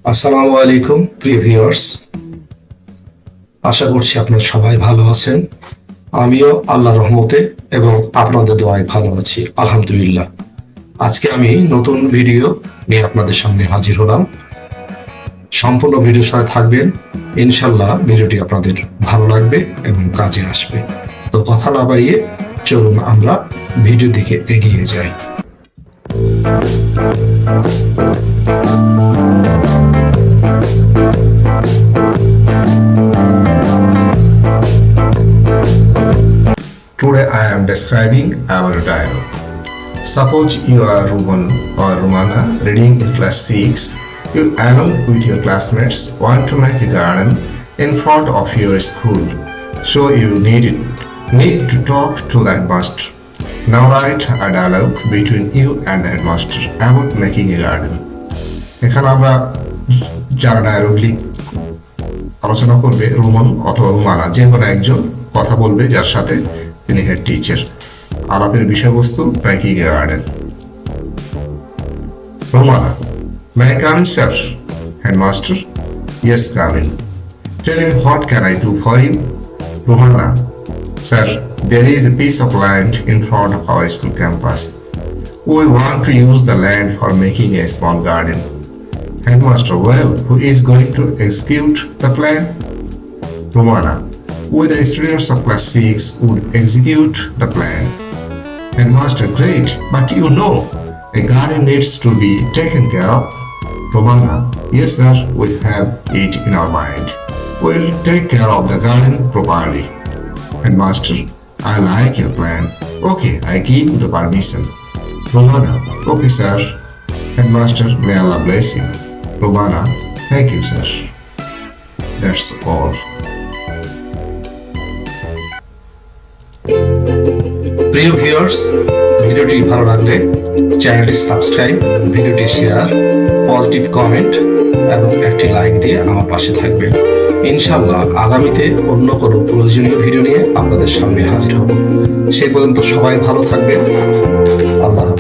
আসসালামু আলাইকুম প্রিয় ভিউয়ার্স, আশা করছি আপনারা সবাই ভালো আছেন। আমিও আল্লাহর রহমতে এবং আপনাদের দোয়ায় ভালো আছি, আলহামদুলিল্লাহ। আজকে আমি নতুন ভিডিও নিয়ে আপনাদের সামনে হাজির হলাম। সম্পূর্ণ ভিডিওর সাথে থাকবেন, ইনশাল্লাহ ভিডিওটি আপনাদের ভালো লাগবে এবং কাজে আসবে। তো কথা না বাড়িয়ে চলুন আমরা ভিডিও দিকে এগিয়ে যাই। Today I am describing our dialogue. Suppose you are Ruben or Rumana reading in class 6. You along with your classmates want to make a garden in front of your school. So you need to talk to the headmaster. Now write a dialogue between you and the headmaster about making a garden. এখানে আমরা যারা dialogue আলোচনা করবে রুমন অথবা রুমানা, যে কোনো একজন কথা বলবে যার সাথে তিনি হেড টিচার। আলাপের বিষয়বস্তু making a garden. Rumana: May I come in, sir? Headmaster: Yes, come in. Tell me, what can I do for you? Rumana: Sir, there is a piece of land in front of our school campus. We want to use the land for making a small garden. Headmaster: Well, who is going to execute the plan? Rumana: We, the students of class 6, would execute the plan. Headmaster: Great, but you know, a garden needs to be taken care of. Rumana: Yes, sir, we have it in our mind. We'll take care of the garden properly. Headmaster: I like your plan. Okay, I give you the permission. Rumana: Okay, sir. Headmaster: May Allah bless you. Rumana: Thank you, sir. That's all. প্রিয় viewers, ভিডিওটি ভালো লাগলে চ্যানেলটি subscribe, ভিডিওটি share, positive comment এবং একটি like দিয়ে আমার পাশে থাকবেন। ইনশাআল্লাহ আগামীতে অন্য কোনো প্রয়োজনীয় ভিডিও নিয়ে আপনাদের সামনে হাজির হব। সেই পর্যন্ত সবাই ভালো থাকবেন। আল্লাহ হাফেজ।